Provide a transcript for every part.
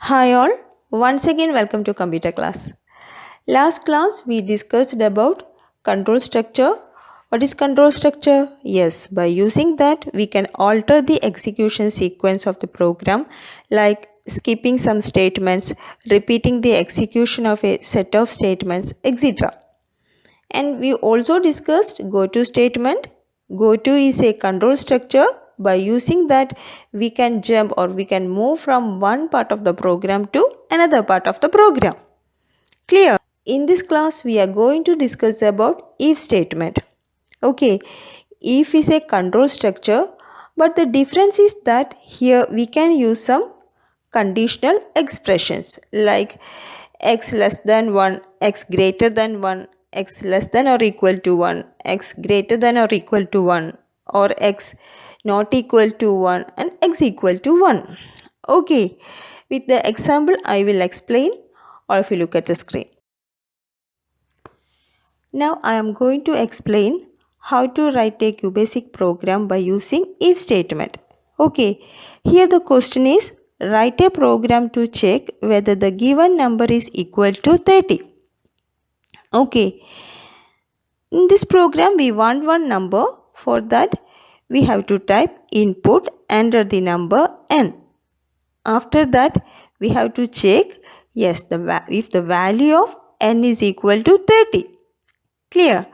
Hi all, once again welcome to computer class. Last class we discussed about control structure. What is control structure? Yes, by using that we can alter the execution sequence of the program like skipping some statements, repeating the execution of a set of statements, etc. And we also discussed goto statement. Goto is a control structure. By using that, we can jump or we can move from one part of the program to another part of the program. Clear? In this class, we are going to discuss about if statement. Okay, if is a control structure, but the difference is that here we can use some conditional expressions like x less than 1, x greater than 1, x less than or equal to 1, x greater than or equal to 1, or x not equal to 1 and x equal to 1. Okay, with the example I will explain, or if you look at the screen. Now I am going to explain how to write a QBasic program by using if statement. Okay, here the question is write a program to check whether the given number is equal to 30. Okay, in this program we want one number. For that we have to type input, enter the number n. After that we have to check yes if the value of n is equal to 30. Clear?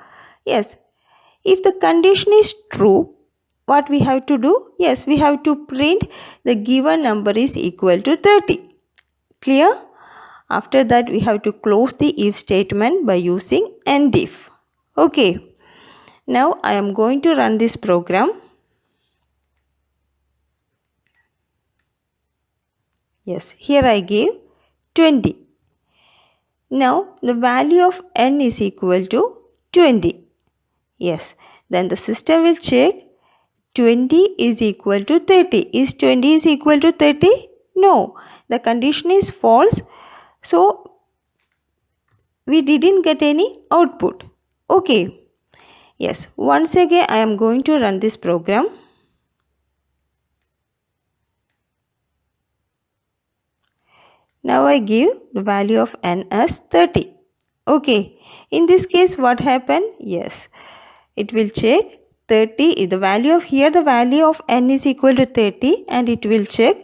Yes. If the condition is true, what we have to do? Yes, we have to print the given number is equal to 30. Clear? After that, we have to close the if statement by using end if. Okay. Now, I am going to run this program. Yes, here I give 20. Now, the value of n is equal to 20. Yes, then the system will check 20 is equal to 30. Is 20 is equal to 30? No, the condition is false. So, we didn't get any output. Okay. Yes, once again I am going to run this program. Now I give the value of n as 30. Okay. In this case what happened? Yes, it will check 30 is the value of here, the value of n is equal to 30 and it will check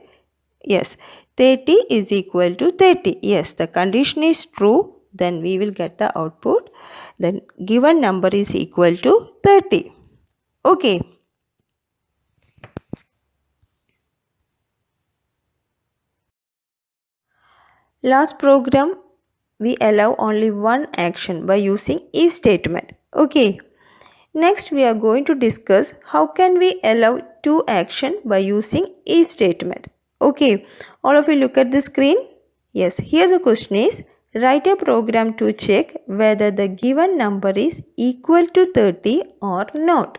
yes 30 is equal to 30. Yes, the condition is true, then we will get the output. Then given number is equal to 30. Okay. Last program we allow only one action by using if statement. Okay. Next we are going to discuss how can we allow two action by using if statement. Okay. All of you look at the screen. Yes, here the question is write a program to check whether the given number is equal to 30 or not.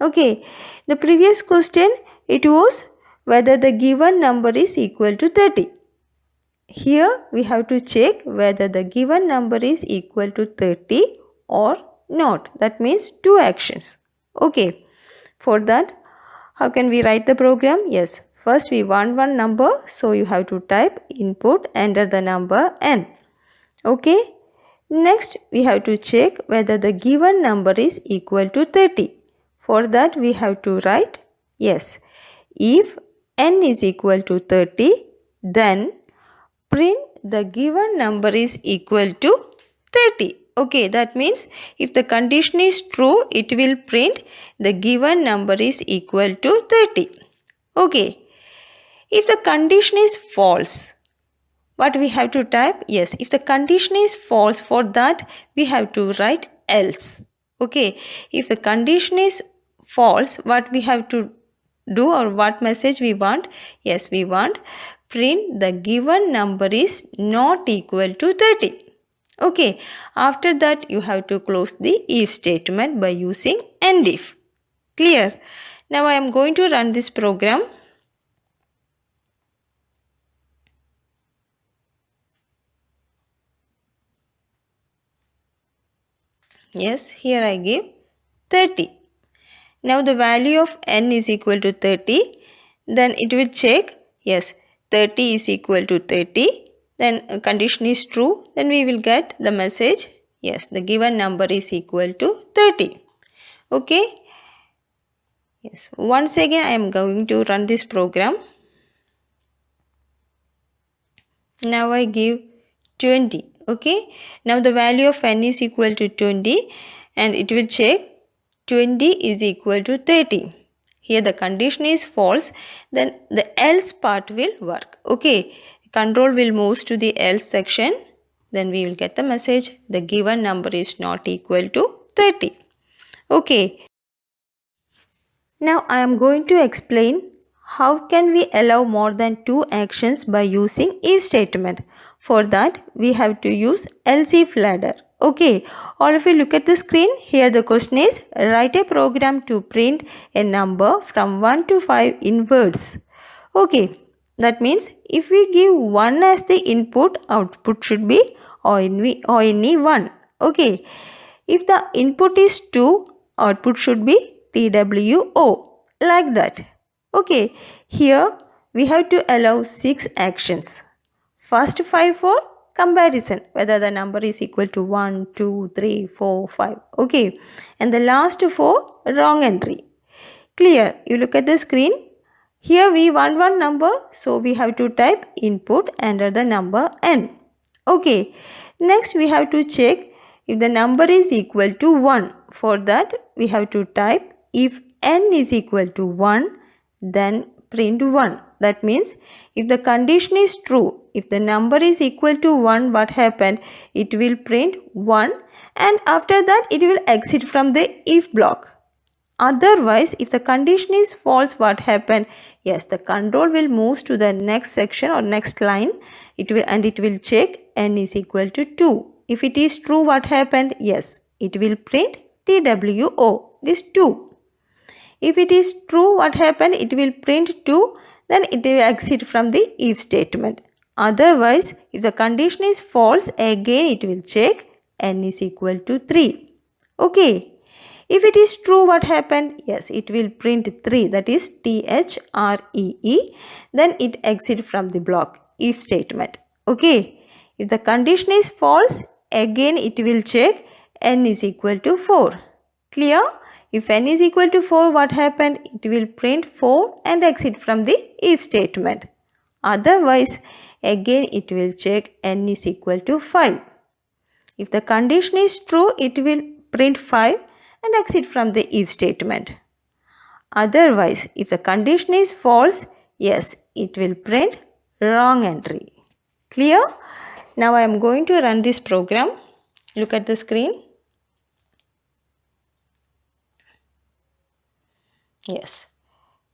Okay. The previous question it was whether the given number is equal to 30. Here we have to check whether the given number is equal to 30 or not. That means two actions. Okay. For that, how can we write the program? Yes. First we want one number. So you have to type input, enter the number n. Okay. Next we have to check whether the given number is equal to 30. For that we have to write yes. If n is equal to 30, then print the given number is equal to 30. Okay, that means if the condition is true, it will print the given number is equal to 30. Okay, if the condition is false, what we have to type? Yes, if the condition is false, for that we have to write else. Okay, if the condition is false, what we have to do or what message we want? Yes, we want print the given number is not equal to 30. Okay, after that you have to close the if statement by using end if. Clear? Now I am going to run this program. Yes, here I give 30. Now the value of n is equal to 30. Then it will check yes 30 is equal to 30, then condition is true, then we will get the message, yes, the given number is equal to 30. Okay. Yes, once again I am going to run this program. Now I give 20. Okay, now the value of n is equal to 20 and it will check 20 is equal to 30. Here the condition is false, then the else part will work. Okay, control will move to the else section, then we will get the message the given number is not equal to 30. Okay, now I am going to explain how can we allow more than 2 actions by using if statement. For that we have to use else if ladder. Okay, all of you look at the screen. Here the question is write a program to print a number from 1 to 5 in words. Okay, that means if we give 1 as the input, output should be or any 1. Okay, if the input is 2, output should be TWO, like that. Okay, here we have to allow 6 actions. First 5 for comparison, whether the number is equal to 1, 2, 3, 4, 5. Okay, and the last 4 wrong entry. Clear? You look at the screen. Here we want one number, so we have to type input under the number n. Okay, next we have to check if the number is equal to 1. For that we have to type if n is equal to 1, then print 1. That means if the condition is true, if the number is equal to 1, what happened? It will print 1 and after that it will exit from the if block. Otherwise, if the condition is false, what happened? Yes, the control will move to the next section or next line. It will check n is equal to 2. If it is true, what happened? Yes, it will print TWO, this 2. If it is true, what happened? It will print 2, then it will exit from the if statement. Otherwise, if the condition is false, again it will check n is equal to 3. Okay. If it is true, what happened? Yes, it will print 3, that is THREE. Then it exit from the block, if statement. Okay. If the condition is false, again it will check n is equal to 4. Clear? If n is equal to 4, what happened? It will print 4 and exit from the if statement. Otherwise, again it will check n is equal to 5. If the condition is true, it will print 5 and exit from the if statement. Otherwise, if the condition is false, yes, it will print wrong entry. Clear? Now I am going to run this program. Look at the screen. Yes.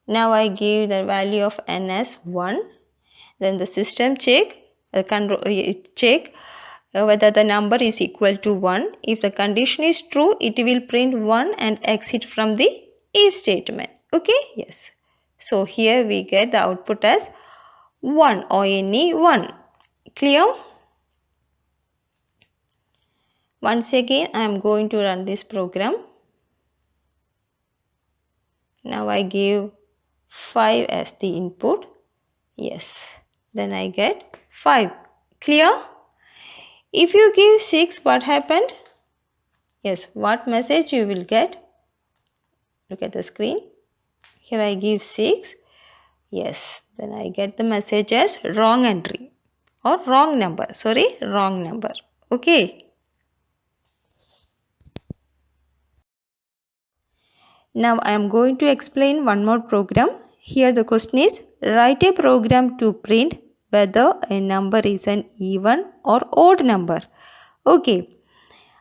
Now I give the value of n as 1. Then the system check whether the number is equal to 1. If the condition is true, it will print 1 and exit from the if statement. Okay, yes. So here we get the output as 1 or any 1. Clear? Once again, I am going to run this program. Now I give 5 as the input. Yes. Then I get 5. Clear? If you give 6, what happened? Yes, what message you will get? Look at the screen. Here I give 6. Yes, then I get the message as wrong entry or wrong number. Sorry, wrong number. Okay. Now I am going to explain one more program. Here the question is write a program to print whether a number is an even or odd number. Okay,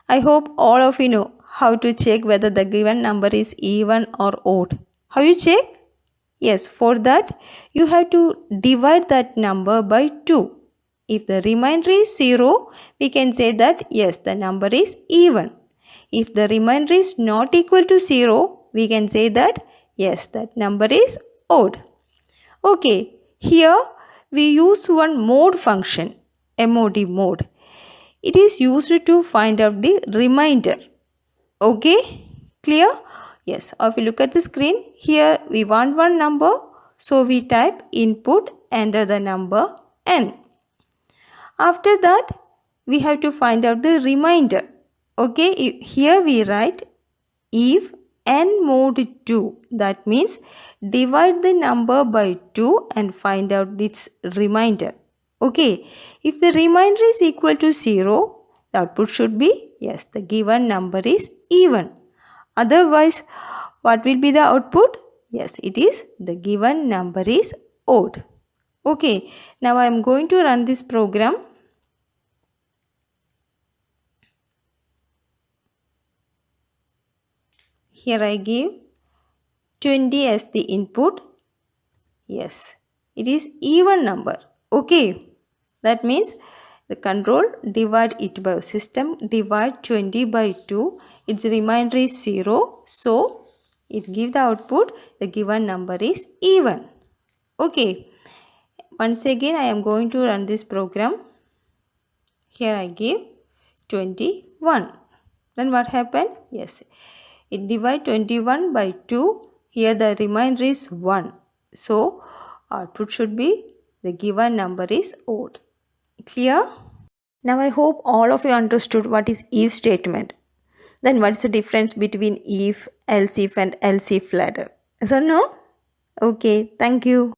I hope all of you know how to check whether the given number is even or odd. How you check? Yes, for that you have to divide that number by 2. If the remainder is 0, we can say that yes, the number is even. If the remainder is not equal to 0, we can say that yes, that number is odd. Okay, here we use one mode function, MOD mode. It is used to find out the remainder. Okay, clear? Yes, if you look at the screen, here we want one number. So we type input enter the number n. After that, we have to find out the remainder. Okay, here we write if n mod 2. That means divide the number by 2 and find out its remainder. Okay, if the remainder is equal to 0, the output should be, yes, the given number is even. Otherwise, what will be the output? Yes, it is the given number is odd. Okay, now I am going to run this program. Here I give 20 as the input. Yes, it is even number. Okay, that means the control divide it by system divide 20 by 2. Its remainder is 0. So, it give the output the given number is even. Okay, once again I am going to run this program. Here I give 21. Then what happened? Yes, it divide 21 by 2. Here the remainder is 1. So, output should be the given number is odd. Clear? Now I hope all of you understood what is if statement. Then what's the difference between if, else if and else if ladder? Yes or no? Okay, thank you.